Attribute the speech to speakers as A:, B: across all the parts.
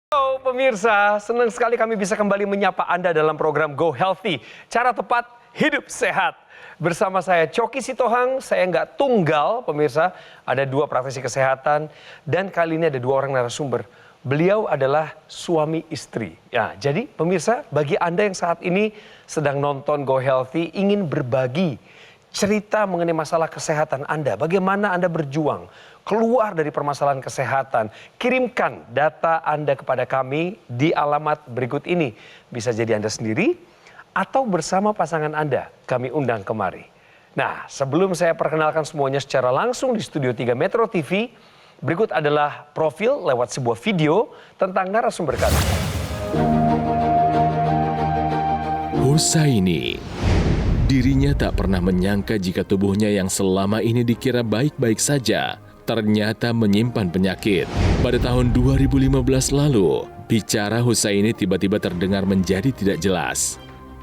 A: Halo pemirsa, senang sekali kami bisa kembali menyapa Anda dalam program Go Healthy. Cara tepat hidup sehat. Bersama saya Coki Sitohang, saya nggak tunggal pemirsa. Ada dua praktisi kesehatan dan kali ini ada dua orang narasumber. Beliau adalah suami istri. Ya, jadi pemirsa, bagi Anda yang saat ini sedang nonton Go Healthy, ingin berbagi cerita mengenai masalah kesehatan Anda, bagaimana Anda berjuang keluar dari permasalahan kesehatan, kirimkan data Anda kepada kami di alamat berikut ini. Bisa jadi Anda sendiri atau bersama pasangan Anda, kami undang kemari. Nah, sebelum saya perkenalkan semuanya secara langsung di Studio 3 Metro TV, berikut adalah profil lewat sebuah video tentang narasumber kami.
B: Husaini, dirinya tak pernah menyangka jika tubuhnya yang selama ini dikira baik-baik saja, ternyata menyimpan penyakit. Pada tahun 2015 lalu, bicara Husaini tiba-tiba terdengar menjadi tidak jelas.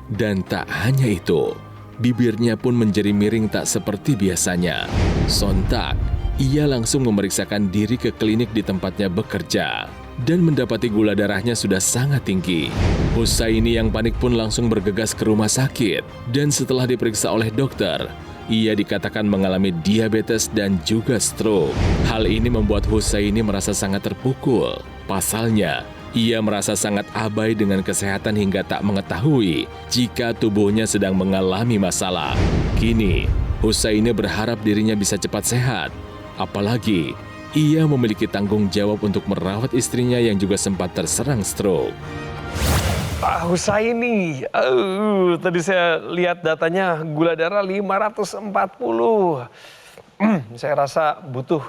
B: Dan tak hanya itu, bibirnya pun menjadi miring tak seperti biasanya. Sontak, ia langsung memeriksakan diri ke klinik di tempatnya bekerja dan mendapati gula darahnya sudah sangat tinggi. Husaini yang panik pun langsung bergegas ke rumah sakit dan setelah diperiksa oleh dokter, ia dikatakan mengalami diabetes dan juga stroke. Hal ini membuat Husaini merasa sangat terpukul. Pasalnya, ia merasa sangat abai dengan kesehatan hingga tak mengetahui jika tubuhnya sedang mengalami masalah. Kini, Husaini berharap dirinya bisa cepat sehat. Apalagi, ia memiliki tanggung jawab untuk merawat istrinya yang juga sempat terserang stroke.
A: Pak Husaini, tadi saya lihat datanya gula darah 540. Saya rasa butuh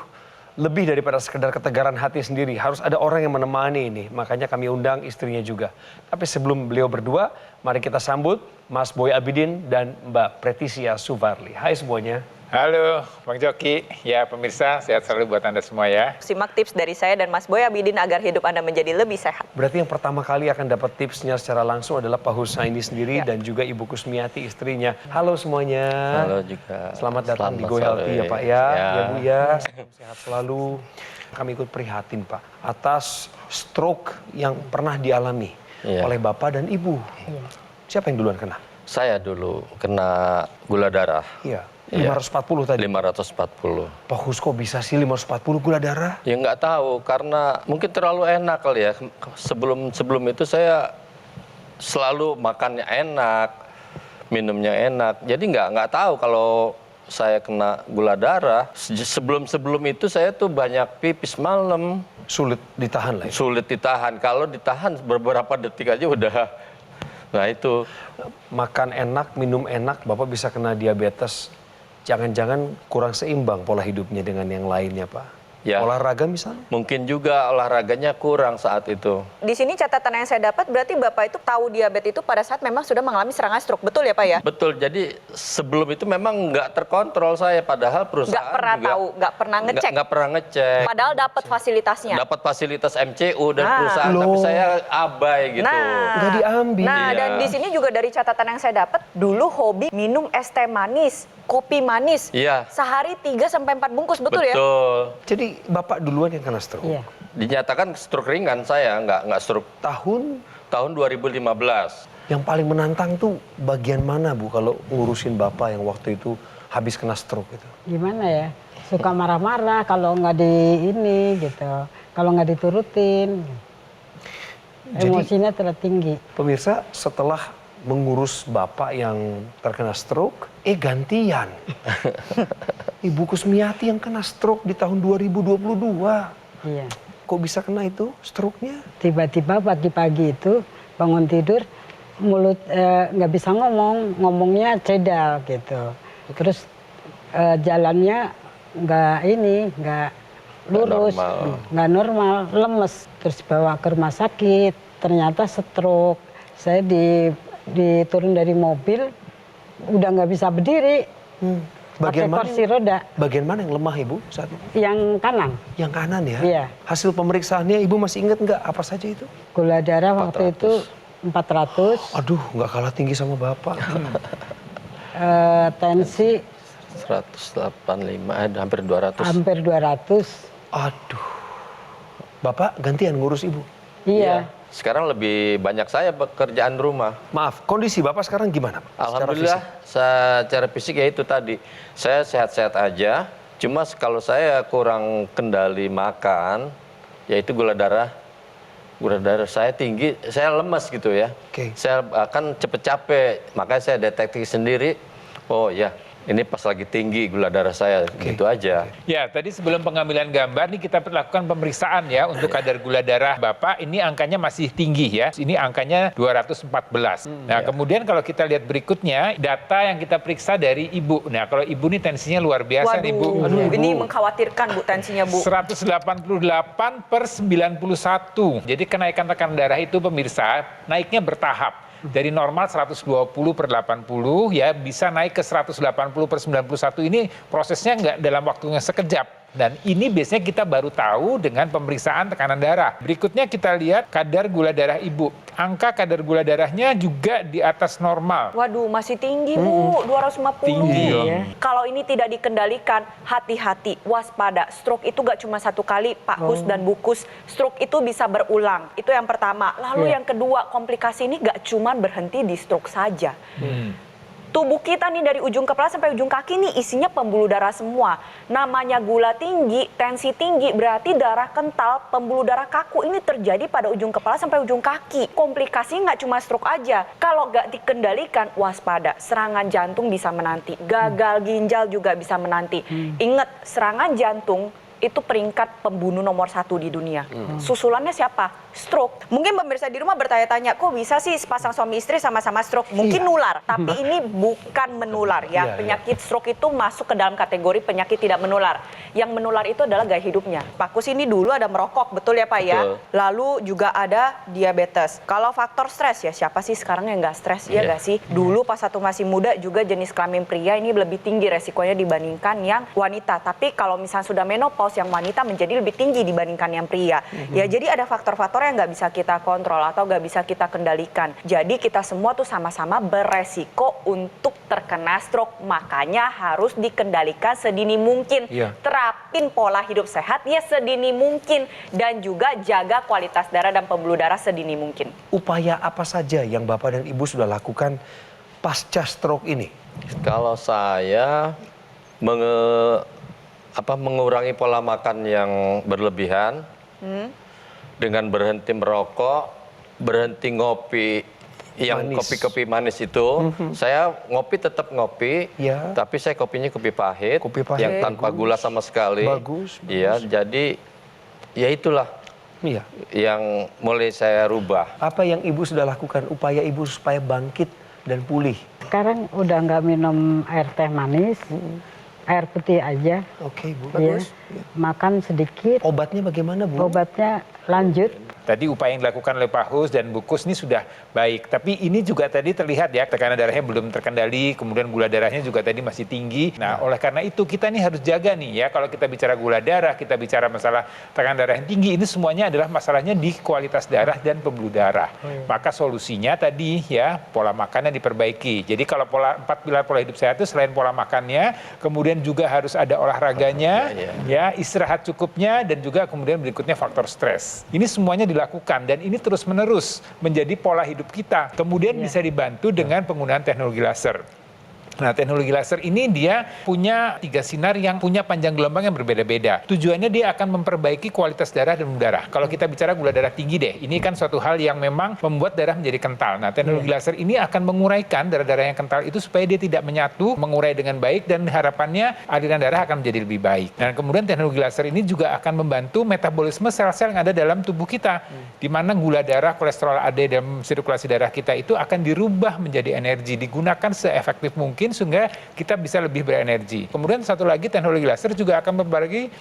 A: lebih daripada sekedar ketegaran hati sendiri. Harus ada orang yang menemani ini, makanya kami undang istrinya juga. Tapi sebelum beliau berdua, mari kita sambut Mas Boy Abidin dan Mbak Pretisia Suvarli. Hai semuanya.
C: Halo Bang Joki, ya pemirsa sehat selalu buat Anda semua ya.
D: Simak tips dari saya dan Mas Boy Abidin agar hidup Anda menjadi lebih sehat.
A: Berarti yang pertama kali akan dapat tipsnya secara langsung adalah Pak Husaini sendiri dan juga Ibu Kusmiati istrinya. Halo semuanya.
E: Halo juga.
A: Selamat datang di Go Healthy ya Pak ya. Ya Bu ya, sehat selalu. Kami ikut prihatin Pak atas stroke yang pernah dialami oleh Bapak dan Ibu. Siapa yang duluan kena?
E: Saya dulu kena gula darah.
A: Iya. 540 tadi?
E: 540.
A: Pak Hus kok bisa sih 540 gula darah?
E: Ya nggak tahu, karena mungkin terlalu enak kali ya. Sebelum itu saya selalu makannya enak, minumnya enak. Jadi nggak tahu kalau saya kena gula darah. Sebelum itu saya tuh banyak pipis malam.
A: Sulit ditahan lah ya?
E: Sulit ditahan. Kalau ditahan beberapa detik aja udah. Nah itu.
A: Makan enak, minum enak, Bapak bisa kena diabetes. Jangan-jangan kurang seimbang pola hidupnya dengan yang lainnya, Pak.
E: Ya.
A: Olahraga misalnya?
E: Mungkin juga olahraganya kurang saat itu.
D: Di sini catatan yang saya dapat berarti Bapak itu tahu diabetes itu pada saat memang sudah mengalami serangan stroke. Betul ya Pak ya?
E: Betul, jadi sebelum itu memang nggak terkontrol saya. Padahal perusahaan
D: nggak pernah
E: juga
D: tahu, nggak pernah ngecek.
E: Nggak pernah ngecek.
D: Padahal dapat fasilitasnya.
E: Dapat fasilitas MCU dan perusahaan, tapi saya abai gitu.
A: Nggak diambil.
D: Nah,
E: Iya.
D: dan di sini juga dari catatan yang saya dapat, dulu hobi minum es teh manis, kopi manis.
E: Iya.
D: Sehari 3-4 bungkus, betul ya?
E: Betul.
A: Jadi Bapak duluan yang kena stroke?
D: Iya.
E: Dinyatakan stroke ringan saya, nggak stroke. Tahun 2015.
A: Yang paling menantang tuh bagian mana Bu kalau ngurusin Bapak yang waktu itu habis kena stroke itu?
F: Gimana ya, suka marah-marah kalau nggak di ini gitu, kalau nggak diturutin. Emosinya terlalu tinggi.
A: Pemirsa, setelah mengurus Bapak yang terkena stroke, gantian. Ibu Kusmiati yang kena stroke di tahun 2022.
F: Iya.
A: Kok bisa kena itu stroke-nya?
F: Tiba-tiba pagi-pagi itu bangun tidur, mulut nggak bisa ngomongnya cedal gitu. Terus jalannya nggak lurus, nggak normal, lemes. Terus bawa ke rumah sakit, ternyata stroke. Saya diturun dari mobil, udah nggak bisa berdiri. Pakai kursi roda.
A: Bagian mana yang lemah Ibu saat itu?
F: Yang kanan.
A: Yang kanan ya?
F: Iya.
A: Hasil pemeriksaannya Ibu masih ingat nggak apa saja itu?
F: Gula darah waktu itu 400.
A: Aduh, nggak kalah tinggi sama Bapak.
F: Tensi
E: 185, hampir 200.
F: hampir 200.
A: Aduh. Bapak gantian ngurus Ibu?
F: Iya.
E: Sekarang lebih banyak saya pekerjaan rumah.
A: Maaf, kondisi Bapak sekarang gimana, Pak? Secara
E: Alhamdulillah, secara fisik ya itu tadi. Saya sehat-sehat aja. Cuma kalau saya kurang kendali makan, yaitu gula darah saya tinggi, saya lemas gitu ya.
A: Oke.
E: Saya akan cepet capek, makanya saya deteksi sendiri. Oh ya, ini pas lagi tinggi gula darah saya, gitu aja.
C: Ya, tadi sebelum pengambilan gambar nih kita lakukan pemeriksaan ya untuk kadar gula darah Bapak. Ini angkanya masih tinggi ya. Ini angkanya 214. Nah, kemudian kalau kita lihat berikutnya, data yang kita periksa dari Ibu. Nah, kalau Ibu nih tensinya luar biasa nih, Bu.
D: Waduh, ini mengkhawatirkan Bu tensinya Bu.
C: 188/91. Jadi kenaikan tekanan darah itu pemirsa naiknya bertahap. Dari normal 120/80 ya bisa naik ke 180/91. Ini prosesnya nggak dalam waktu yang sekejap. Dan ini biasanya kita baru tahu dengan pemeriksaan tekanan darah. Berikutnya kita lihat kadar gula darah Ibu. Angka kadar gula darahnya juga di atas normal.
D: Waduh, masih tinggi Bu, 250.
C: Tinggi dong.
D: Kalau ini tidak dikendalikan, hati-hati, waspada. Stroke itu gak cuma satu kali, Pak Hus dan Bu Kus. Stroke itu bisa berulang. Itu yang pertama. Lalu yang kedua, komplikasi ini gak cuma berhenti di stroke saja. Tubuh kita nih dari ujung kepala sampai ujung kaki nih isinya pembuluh darah semua. Namanya gula tinggi, tensi tinggi, berarti darah kental, pembuluh darah kaku ini terjadi pada ujung kepala sampai ujung kaki. Komplikasi nggak cuma stroke aja. Kalau nggak dikendalikan, waspada. Serangan jantung bisa menanti. Gagal ginjal juga bisa menanti. Ingat, serangan jantung itu peringkat pembunuh nomor 1 di dunia. Susulannya siapa? Stroke. Mungkin pemirsa di rumah bertanya-tanya, kok bisa sih sepasang suami istri sama-sama stroke? Mungkin nular, tapi ini bukan menular ya. Penyakit stroke itu masuk ke dalam kategori penyakit tidak menular. Yang menular itu adalah gaya hidupnya. Pak Kus ini dulu ada merokok, betul ya Pak ya?
E: Betul.
D: Lalu juga ada diabetes. Kalau faktor stres ya, siapa sih sekarang yang nggak stres? Ya nggak sih? Dulu pas satu masih muda juga jenis kelamin pria ini lebih tinggi resikonya dibandingkan yang wanita. Tapi kalau misalnya sudah menopause, yang wanita menjadi lebih tinggi dibandingkan yang pria. Ya jadi ada faktor-faktor yang nggak bisa kita kontrol atau nggak bisa kita kendalikan. Jadi kita semua tuh sama-sama beresiko untuk terkena stroke. Makanya harus dikendalikan sedini mungkin. Terapin pola hidup sehat ya sedini mungkin. Dan juga jaga kualitas darah dan pembuluh darah sedini mungkin.
A: Upaya apa saja yang Bapak dan Ibu sudah lakukan pasca stroke ini?
E: Kalau saya mengurangi pola makan yang berlebihan, dengan berhenti merokok, berhenti ngopi yang
A: Manis.
E: kopi-kopi manis itu. Saya ngopi tetap ngopi,
A: Ya.
E: tapi saya kopinya kopi pahit,
A: Kopi pahit,
E: yang tanpa
A: bagus.
E: gula sama sekali.
A: Bagus,
E: Iya, jadi ya itulah
A: Iya.
E: yang mulai saya rubah.
A: Apa yang Ibu sudah lakukan? Upaya Ibu supaya bangkit dan pulih?
F: Sekarang udah nggak minum air teh manis, air putih aja.
A: Oke, Bu.
F: Ya.
A: Bagus. Ya.
F: Makan sedikit,
A: Obatnya bagaimana, Bu?
F: obatnya lanjut.
C: Tadi upaya yang dilakukan oleh Pak Hus dan Bu Kus ini sudah baik. Tapi ini juga tadi terlihat ya, tekanan darahnya belum terkendali, kemudian gula darahnya juga tadi masih tinggi. Nah, oleh karena itu kita nih harus jaga nih ya, kalau kita bicara gula darah, kita bicara masalah tekanan darah yang tinggi, ini semuanya adalah masalahnya di kualitas darah dan pembuluh darah. Maka solusinya tadi ya, pola makannya diperbaiki. Jadi kalau 4 pilar pola hidup sehat itu selain pola makannya, kemudian juga harus ada olahraganya, ya istirahat cukupnya, dan juga kemudian berikutnya faktor stres. Ini semuanya dilakukan dan ini terus-menerus menjadi pola hidup kita. Kemudian bisa dibantu dengan penggunaan teknologi laser. Nah, teknologi laser ini dia punya 3 sinar yang punya panjang gelombang yang berbeda-beda. Tujuannya dia akan memperbaiki kualitas darah dan darah. Kalau kita bicara gula darah tinggi deh, ini kan suatu hal yang memang membuat darah menjadi kental. Nah, teknologi laser ini akan menguraikan darah-darah yang kental itu supaya dia tidak menyatu, mengurai dengan baik, dan harapannya aliran darah akan menjadi lebih baik. Dan kemudian teknologi laser ini juga akan membantu metabolisme sel-sel yang ada dalam tubuh kita, di mana gula darah, kolesterol ada dalam sirkulasi darah kita itu akan dirubah menjadi energi, digunakan seefektif mungkin sehingga kita bisa lebih berenergi. Kemudian satu lagi, teknologi laser juga akan memperbaiki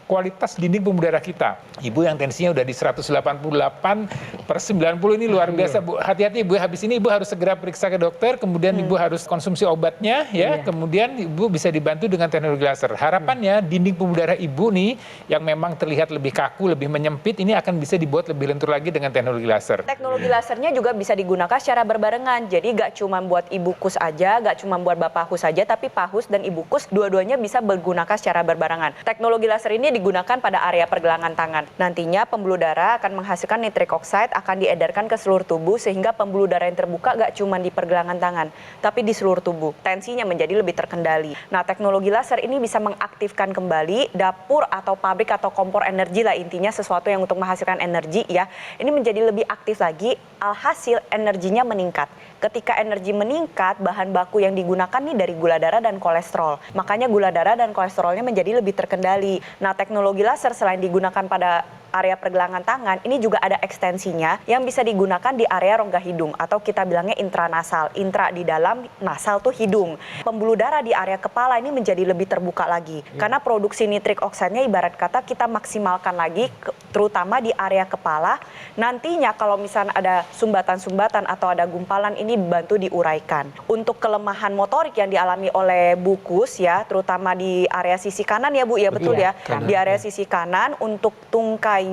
C: kualitas dinding pembuluh darah kita. Ibu yang tensinya udah di 188/90 ini luar biasa, Bu. Hati-hati, Ibu. Habis ini Ibu harus segera periksa ke dokter, kemudian Ibu harus konsumsi obatnya ya. Kemudian Ibu bisa dibantu dengan teknologi laser. Harapannya dinding pembuluh darah Ibu nih yang memang terlihat lebih kaku, lebih menyempit, ini akan bisa dibuat lebih lentur lagi dengan teknologi laser.
D: Teknologi lasernya juga bisa digunakan secara berbarengan. Jadi gak cuma buat Ibu Kus aja, gak cuma buat Bapak Hus aja, tapi Pak Hus dan Ibu Kus dua-duanya bisa bergunakan secara berbarengan. Teknologi laser ini digunakan pada area pergelangan tangan. Nantinya pembuluh darah akan menghasilkan nitric oxide, akan diedarkan ke seluruh tubuh sehingga pembuluh darah yang terbuka gak cuma di pergelangan tangan, tapi di seluruh tubuh. Tensinya menjadi lebih terkendali. Nah, teknologi laser ini bisa mengaktifkan kembali dapur atau pabrik atau kompor energi lah, intinya sesuatu yang untuk menghasilkan energi ya. Ini menjadi lebih aktif lagi, alhasil energinya meningkat. Ketika energi meningkat, bahan baku yang digunakan nih dari gula darah dan kolesterol. Makanya gula darah dan kolesterolnya menjadi lebih terkendali. Nah, teknologi laser selain digunakan pada area pergelangan tangan, ini juga ada ekstensinya yang bisa digunakan di area rongga hidung atau kita bilangnya intranasal. Intra di dalam, nasal tuh hidung. Pembuluh darah di area kepala ini menjadi lebih terbuka lagi. Karena produksi nitrik oxide-nya ibarat kata kita maksimalkan lagi, terutama di area kepala. Nantinya kalau misalnya ada sumbatan-sumbatan atau ada gumpalan, ini bantu diuraikan. Untuk kelemahan motorik yang dialami oleh bukus ya, terutama di area sisi kanan ya Bu, ya betul ya. Di area sisi kanan untuk tungkai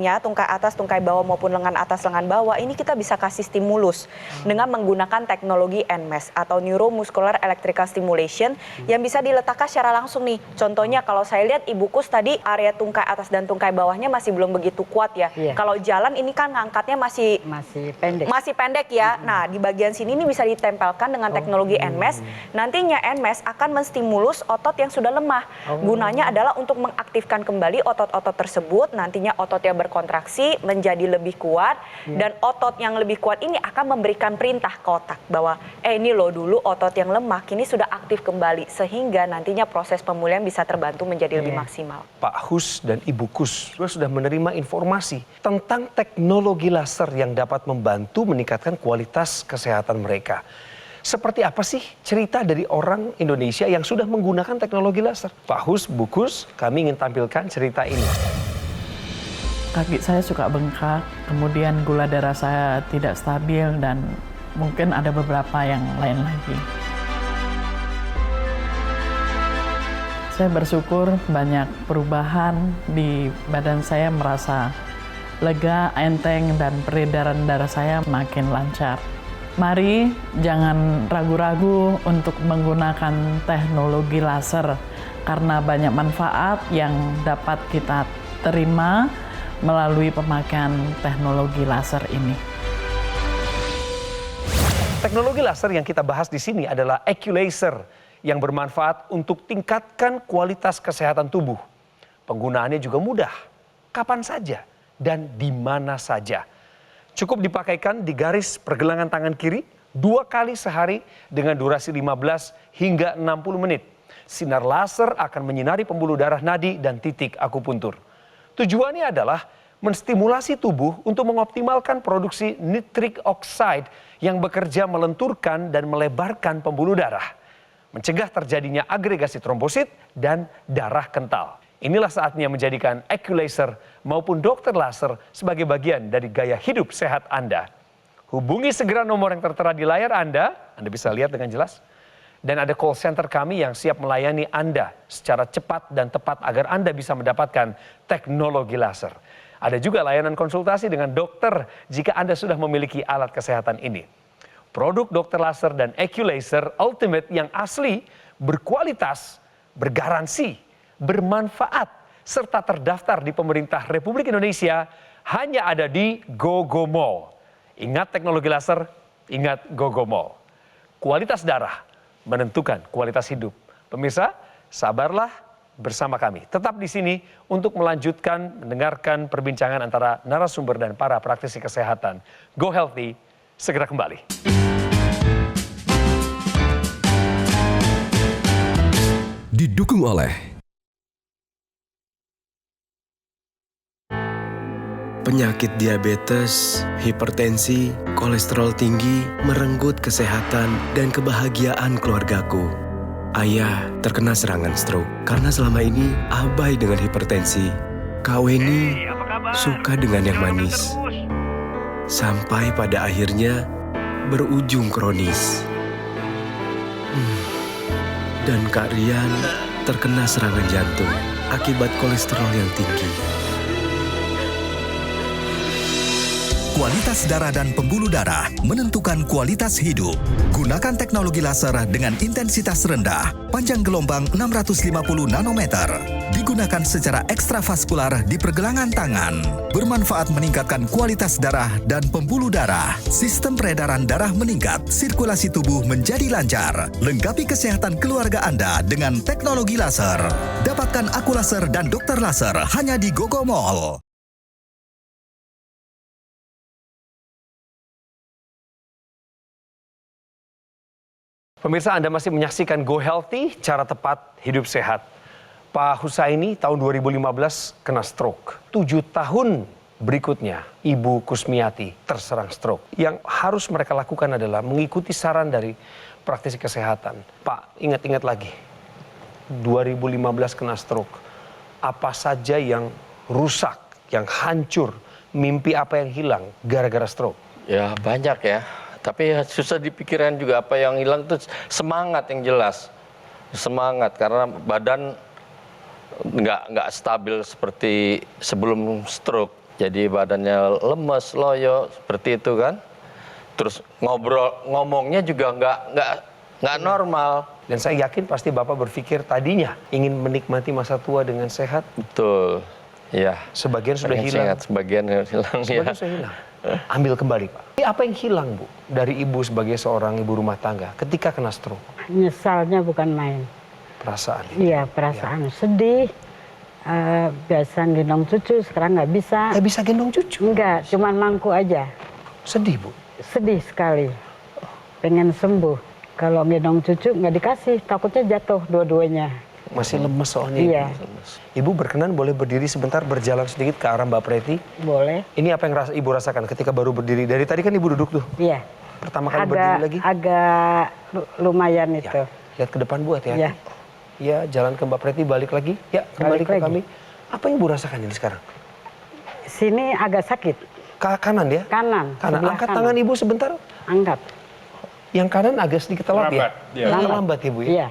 D: atas, tungkai bawah maupun lengan atas, lengan bawah, ini kita bisa kasih stimulus dengan menggunakan teknologi NMES atau Neuromuscular Electrical Stimulation yang bisa diletakkan secara langsung nih. Contohnya kalau saya lihat ibukus tadi area tungkai atas dan tungkai bawahnya masih belum begitu kuat ya. Kalau jalan ini kan ngangkatnya masih pendek ya. Nah, di bagian sini ini bisa ditempelkan dengan teknologi NMES. Nantinya NMES akan menstimulus otot yang sudah lemah. Gunanya adalah untuk mengaktifkan kembali otot-otot tersebut. Nantinya ototnya berkontraksi menjadi lebih kuat dan otot yang lebih kuat ini akan memberikan perintah ke otak bahwa ini loh dulu otot yang lemah kini sudah aktif kembali sehingga nantinya proses pemulihan bisa terbantu menjadi lebih maksimal.
A: Pak Hus dan Ibu Kus sudah menerima informasi tentang teknologi laser yang dapat membantu meningkatkan kualitas kesehatan mereka. Seperti apa sih cerita dari orang Indonesia yang sudah menggunakan teknologi laser? Pak Hus, Bu Kus, kami ingin tampilkan cerita ini.
G: Kaki saya suka bengkak, kemudian gula darah saya tidak stabil dan mungkin ada beberapa yang lain lagi. Saya bersyukur banyak perubahan di badan saya, merasa lega, enteng, dan peredaran darah saya makin lancar. Mari jangan ragu-ragu untuk menggunakan teknologi laser karena banyak manfaat yang dapat kita terima melalui pemakaian teknologi laser ini.
A: Teknologi laser yang kita bahas di sini adalah Eculaser yang bermanfaat untuk tingkatkan kualitas kesehatan tubuh. Penggunaannya juga mudah, kapan saja dan di mana saja. Cukup dipakaikan di garis pergelangan tangan kiri 2 kali sehari dengan durasi 15 hingga 60 menit. Sinar laser akan menyinari pembuluh darah nadi dan titik akupuntur. Tujuannya adalah menstimulasi tubuh untuk mengoptimalkan produksi nitric oxide yang bekerja melenturkan dan melebarkan pembuluh darah, mencegah terjadinya agregasi trombosit dan darah kental. Inilah saatnya menjadikan Eculaser maupun dokter laser sebagai bagian dari gaya hidup sehat Anda. Hubungi segera nomor yang tertera di layar Anda bisa lihat dengan jelas. Dan ada call center kami yang siap melayani Anda secara cepat dan tepat agar Anda bisa mendapatkan teknologi laser. Ada juga layanan konsultasi dengan dokter jika Anda sudah memiliki alat kesehatan ini. Produk dokter laser dan Eculaser Ultimate yang asli, berkualitas, bergaransi, bermanfaat, serta terdaftar di pemerintah Republik Indonesia hanya ada di GoGo Mall. Ingat teknologi laser, ingat GoGo Mall. Kualitas darah menentukan kualitas hidup. Pemirsa, sabarlah bersama kami. Tetap di sini untuk melanjutkan mendengarkan perbincangan antara narasumber dan para praktisi kesehatan. Go Healthy, segera kembali.
H: Didukung oleh penyakit diabetes, hipertensi, kolesterol tinggi, merenggut kesehatan dan kebahagiaan keluargaku. Ayah terkena serangan stroke karena selama ini abai dengan hipertensi. Kak Weni suka dengan yang manis. Sampai pada akhirnya berujung kronis. Dan Kak Rian terkena serangan jantung akibat kolesterol yang tinggi.
I: Kualitas darah dan pembuluh darah menentukan kualitas hidup. Gunakan teknologi laser dengan intensitas rendah, panjang gelombang 650 nanometer. Digunakan secara ekstravaskular di pergelangan tangan. Bermanfaat meningkatkan kualitas darah dan pembuluh darah. Sistem peredaran darah meningkat, sirkulasi tubuh menjadi lancar. Lengkapi kesehatan keluarga Anda dengan teknologi laser. Dapatkan aku laser dan dokter laser hanya di Gogo Mall.
A: Pemirsa, Anda masih menyaksikan Go Healthy, cara tepat hidup sehat. Pak Husaini tahun 2015 kena stroke. 7 tahun berikutnya, Ibu Kusmiati terserang stroke. Yang harus mereka lakukan adalah mengikuti saran dari praktisi kesehatan. Pak, ingat-ingat lagi, 2015 kena stroke. Apa saja yang rusak, yang hancur, mimpi apa yang hilang gara-gara stroke?
E: Ya banyak ya. Tapi susah dipikirin juga apa yang hilang itu semangat yang jelas. Semangat karena badan nggak stabil seperti sebelum stroke. Jadi badannya lemes, loyo seperti itu kan. Terus ngomongnya juga nggak normal.
A: Dan saya yakin pasti Bapak berpikir tadinya ingin menikmati masa tua dengan sehat.
E: Betul. Ya.
A: Sebagian sudah
E: Pengen
A: hilang.
E: sehat, sebagian hilang.
A: Sebagian
E: Ya.
A: sudah hilang. Ambil kembali, Pak. Apa yang hilang, Bu, dari Ibu sebagai seorang ibu rumah tangga ketika kena stroke?
F: Nyesalnya bukan main.
A: Perasaan.
F: Iya, perasaan sedih. Biasa gendong cucu, sekarang nggak bisa.
A: Nggak bisa gendong cucu?
F: Enggak, cuman mangku aja.
A: Sedih, Bu?
F: Sedih sekali. Pengen sembuh. Kalau gendong cucu nggak dikasih, takutnya jatuh dua-duanya.
A: Masih lemes soalnya.
F: Iya.
A: Ibu berkenan boleh berdiri sebentar, berjalan sedikit ke arah Mbak Preti.
F: Boleh.
A: Ini apa yang Ibu rasakan ketika baru berdiri? Dari tadi kan Ibu duduk tuh.
F: Iya.
A: Pertama kali berdiri lagi.
F: Agak lumayan itu.
A: Ya, lihat ke depan, Bu, hati-hati.
F: Iya.
A: Ya, jalan ke Mbak Preti, balik lagi. Ya, kembali
F: Balik
A: ke
F: lagi.
A: kami. Apa yang Ibu rasakan ini sekarang?
F: Sini agak sakit.
A: Kanan ya?
F: Kanan.
A: Kanan.
F: sebelah
A: Angkat
F: kanan.
A: tangan Ibu sebentar.
F: Angkat.
A: Yang kanan agak sedikit telat ya?
C: Terlambat, ya.
A: Terlambat ya, Bu ya?
F: Iya.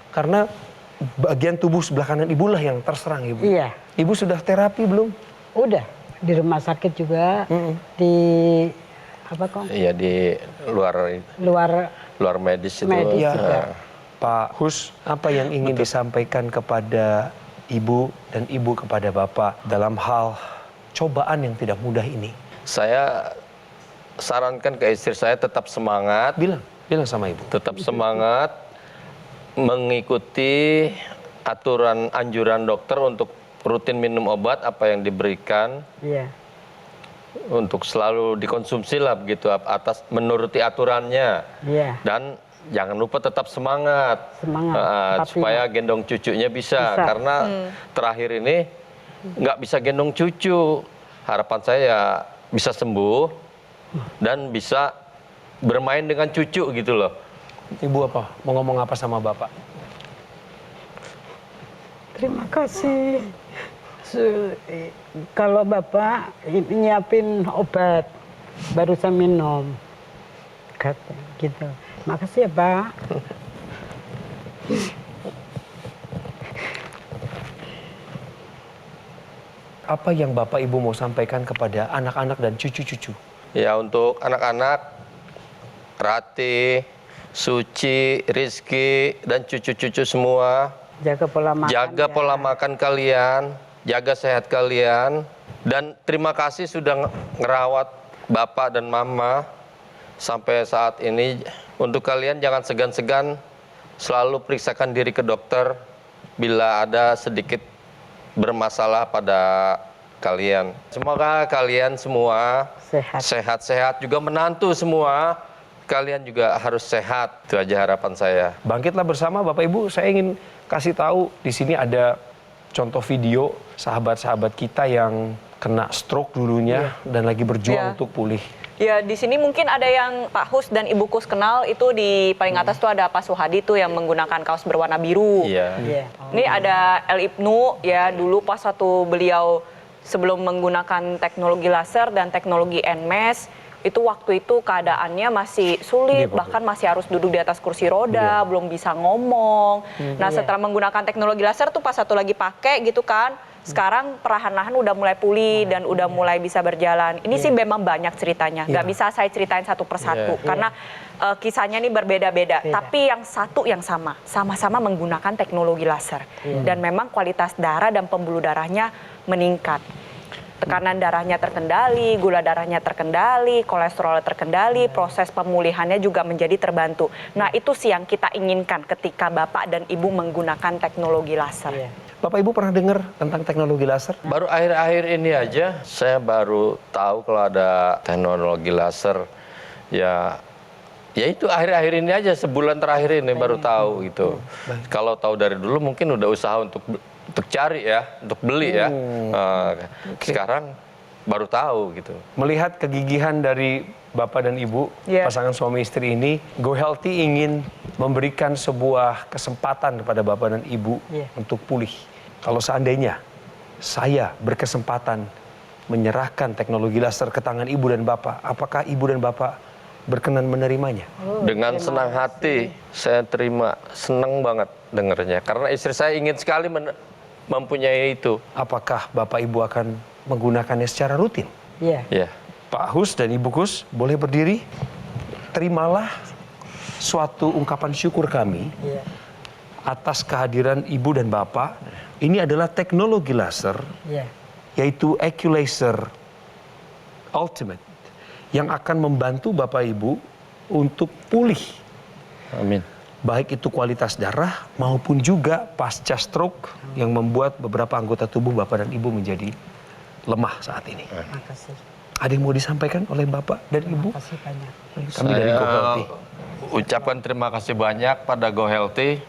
A: Karena bagian tubuh sebelah kanan Ibu lah yang terserang, Ibu.
F: Iya.
A: Ibu sudah terapi belum?
F: Udah. Di rumah sakit juga. Di apa kok?
E: Iya di luar medis itu.
F: Medis
A: Ya.
F: juga.
A: Pak Hus, apa yang ingin disampaikan kepada Ibu dan Ibu kepada Bapak dalam hal cobaan yang tidak mudah ini?
E: Saya sarankan ke istri saya tetap semangat.
A: Bilang sama Ibu.
E: Tetap semangat mengikuti aturan anjuran dokter untuk rutin minum obat apa yang diberikan,
F: Iya.
E: untuk selalu dikonsumsi lah begitu atas menuruti aturannya.
F: Iya.
E: Dan jangan lupa tetap semangat.
F: Semangat. Tapi
E: supaya gendong cucunya bisa.
F: Bisa.
E: Karena terakhir ini nggak bisa gendong cucu. Harapan saya ya bisa sembuh dan bisa bermain dengan cucu gitu loh.
A: Ibu apa? Mau ngomong apa sama Bapak?
F: Terima kasih. Kalau Bapak nyiapin obat, baru saya minum. Kata gitu. Makasih ya, Pak.
A: Apa yang Bapak Ibu mau sampaikan kepada anak-anak dan cucu-cucu?
E: Ya untuk anak-anak, Rati, Suci, Rizky, dan cucu-cucu semua,
F: Jaga pola makan.
E: jaga
F: ya.
E: pola makan kalian, jaga sehat kalian, dan terima kasih sudah ngerawat Bapak dan Mama sampai saat ini. Untuk kalian jangan segan-segan selalu periksakan diri ke dokter bila ada sedikit bermasalah pada kalian. Semoga kalian semua sehat-sehat, juga menantu semua. Kalian juga harus sehat. Itu aja harapan saya.
A: Bangkitlah bersama Bapak Ibu. Saya ingin kasih tahu di sini ada contoh video sahabat-sahabat kita yang kena stroke dulunya dan lagi berjuang untuk pulih.
D: Ya, di sini mungkin ada yang Pak Hus dan Ibu Kus kenal, itu di paling atas tuh ada Pak Suhadi tuh yang menggunakan kaos berwarna biru.
E: Iya.
D: Ini ada El Ibnu ya, dulu pas waktu beliau sebelum menggunakan teknologi laser dan teknologi NMES, Itu waktu itu keadaannya masih sulit, bahkan masih harus duduk di atas kursi roda, belum bisa ngomong. Nah, setelah menggunakan teknologi laser tuh pas satu lagi pakai gitu kan, sekarang perlahan-lahan udah mulai pulih dan udah mulai bisa berjalan. Ini sih memang banyak ceritanya, nggak bisa saya ceritain satu persatu karena kisahnya ini berbeda-beda. Tapi yang satu yang sama-sama menggunakan teknologi laser dan memang kualitas darah dan pembuluh darahnya meningkat. Tekanan darahnya terkendali, gula darahnya terkendali, kolesterol terkendali, proses pemulihannya juga menjadi terbantu. Nah, itu sih yang kita inginkan ketika Bapak dan Ibu menggunakan teknologi laser.
A: Bapak Ibu pernah dengar tentang teknologi laser?
E: Baru akhir-akhir ini aja saya baru tahu kalau ada teknologi laser. Ya itu akhir-akhir ini aja, sebulan terakhir ini baru tahu gitu. Kalau tahu dari dulu mungkin udah usaha untuk cari ya, untuk beli ya. Sekarang baru tahu gitu.
A: Melihat kegigihan dari Bapak dan Ibu, pasangan suami istri ini, Go Healthy ingin memberikan sebuah kesempatan kepada Bapak dan Ibu untuk pulih. Kalau seandainya saya berkesempatan menyerahkan teknologi laser ke tangan Ibu dan Bapak, apakah Ibu dan Bapak berkenan menerimanya?
E: Dengan senang hati saya terima, senang banget dengarnya. Karena istri saya ingin sekali mempunyai itu.
A: Apakah Bapak Ibu akan menggunakannya secara rutin?
E: Iya.
A: Pak Hus dan Ibu Kus boleh berdiri. Terimalah suatu ungkapan syukur kami atas kehadiran Ibu dan Bapak. Ini adalah teknologi laser, yaitu Eculaser Ultimate, yang akan membantu Bapak Ibu untuk pulih.
E: Amin.
A: Baik itu kualitas darah maupun juga pasca stroke yang membuat beberapa anggota tubuh Bapak dan Ibu menjadi lemah saat ini.
F: Makasih.
A: Ada yang mau disampaikan oleh Bapak dan Ibu?
F: Makasih banyak.
A: Kami dari Go Healthy.
E: Ucapkan terima kasih banyak pada Go Healthy.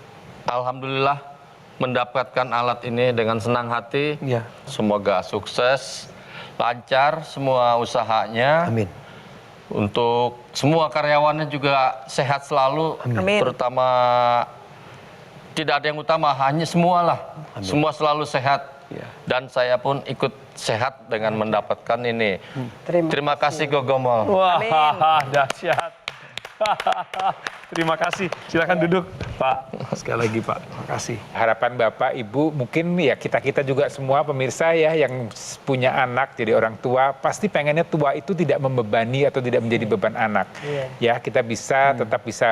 E: Alhamdulillah mendapatkan alat ini dengan senang hati. Semoga sukses, lancar semua usahanya.
A: Amin.
E: Untuk semua karyawannya juga sehat selalu.
D: Amin.
E: Terutama tidak ada yang utama, hanya semualah. Semua selalu sehat. Dan saya pun ikut sehat dengan mendapatkan ini. Terima kasih Gogomol.
A: Wah, dahsyat. Terima kasih. Silakan duduk, Pak. Sekali lagi, Pak. Terima kasih.
C: Harapan Bapak, Ibu, mungkin ya kita juga semua pemirsa ya yang punya anak jadi orang tua, pasti pengennya tua itu tidak membebani atau tidak menjadi beban anak. Ya, kita tetap bisa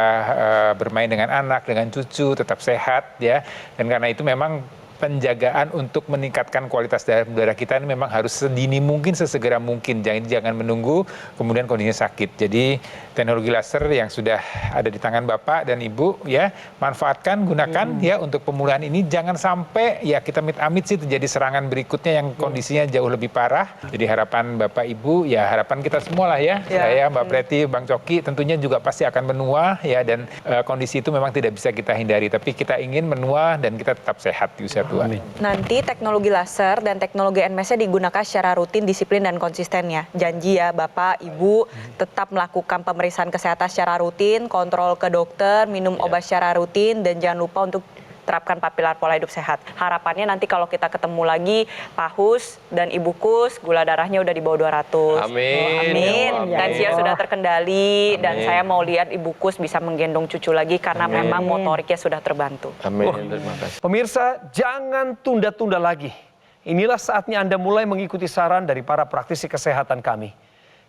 C: bermain dengan anak, dengan cucu, tetap sehat ya. Dan karena itu memang penjagaan untuk meningkatkan kualitas darah kita ini memang harus sedini mungkin, sesegera mungkin. Jangan menunggu kemudian kondisinya sakit. Jadi teknologi laser yang sudah ada di tangan Bapak dan Ibu ya, manfaatkan, gunakan ya untuk pemulihan ini. Jangan sampai ya kita amit-amit sih terjadi serangan berikutnya yang kondisinya jauh lebih parah. Jadi harapan Bapak Ibu ya, harapan kita semua lah ya. Saya, Mbak Preti, Bang Coki tentunya juga pasti akan menua ya, dan kondisi itu memang tidak bisa kita hindari. Tapi kita ingin menua dan kita tetap sehat di usia tua.
D: Nanti teknologi laser dan teknologi NMS-nya digunakan secara rutin, disiplin dan konsisten ya. Janji ya Bapak, Ibu tetap melakukan pemeriksaan kesehatan secara rutin, kontrol ke dokter, minum obat secara rutin, dan jangan lupa untuk terapkan 4 pilar pola hidup sehat. Harapannya nanti kalau kita ketemu lagi Pak Hus dan Ibu Kus, gula darahnya udah di bawah 200.
E: Amin.
D: Amin.
E: Ya Allah.
D: Tensinya sudah terkendali.
E: Amin.
D: Dan saya mau lihat Ibu Kus bisa menggendong cucu lagi karena memang motoriknya sudah terbantu.
E: Amin. Terima kasih.
A: Pemirsa, jangan tunda-tunda lagi. Inilah saatnya Anda mulai mengikuti saran dari para praktisi kesehatan kami.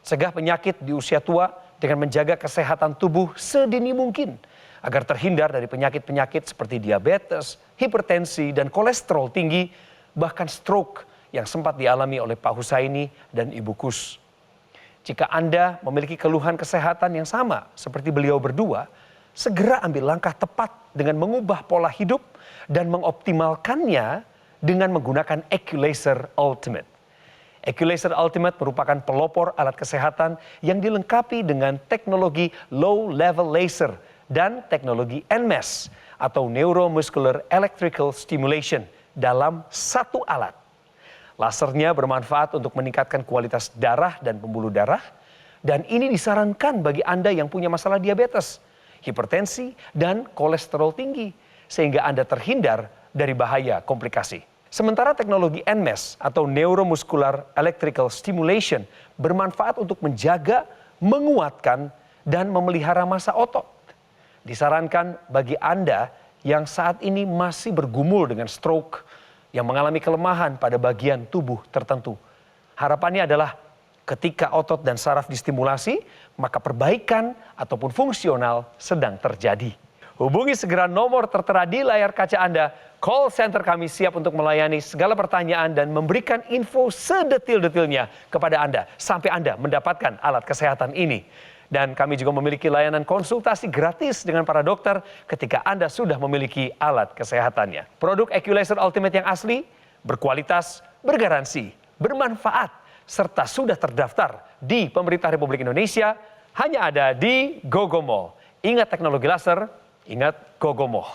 A: Cegah penyakit di usia tua dengan menjaga kesehatan tubuh sedini mungkin, agar terhindar dari penyakit-penyakit seperti diabetes, hipertensi, dan kolesterol tinggi, bahkan stroke yang sempat dialami oleh Pak Husaini dan Ibu Kus. Jika Anda memiliki keluhan kesehatan yang sama seperti beliau berdua, segera ambil langkah tepat dengan mengubah pola hidup dan mengoptimalkannya dengan menggunakan Eculaser Ultimate. Eculaser Ultimate merupakan pelopor alat kesehatan yang dilengkapi dengan teknologi low level laser dan teknologi NMES atau Neuromuscular Electrical Stimulation dalam satu alat. Lasernya bermanfaat untuk meningkatkan kualitas darah dan pembuluh darah, dan ini disarankan bagi Anda yang punya masalah diabetes, hipertensi, dan kolesterol tinggi, sehingga Anda terhindar dari bahaya komplikasi. Sementara teknologi NMES atau Neuromuscular Electrical Stimulation bermanfaat untuk menjaga menguatkan, dan memelihara massa otot. Disarankan bagi Anda yang saat ini masih bergumul dengan stroke, yang mengalami kelemahan pada bagian tubuh tertentu. Harapannya adalah ketika otot dan saraf distimulasi, maka perbaikan ataupun fungsional sedang terjadi. Hubungi segera nomor tertera di layar kaca Anda. Call center kami siap untuk melayani segala pertanyaan dan memberikan info sedetil-detilnya kepada Anda sampai Anda mendapatkan alat kesehatan ini. Dan kami juga memiliki layanan konsultasi gratis dengan para dokter ketika Anda sudah memiliki alat kesehatannya. Produk Equalizer Ultimate yang asli, berkualitas, bergaransi, bermanfaat, serta sudah terdaftar di pemerintah Republik Indonesia, hanya ada di Gogo Mall. Ingat teknologi laser, ingat Gogo Mall.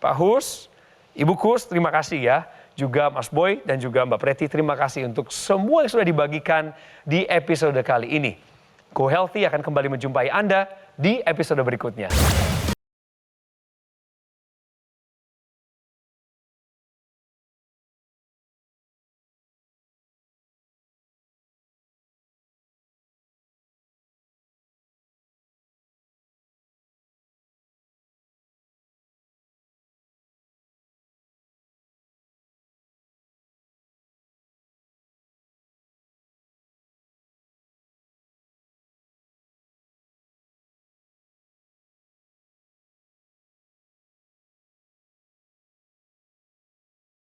A: Pak Hus, Ibu Kus, terima kasih ya. Juga Mas Boy dan juga Mbak Preti, terima kasih untuk semua yang sudah dibagikan di episode kali ini. Go Healthy akan kembali menjumpai Anda di episode berikutnya.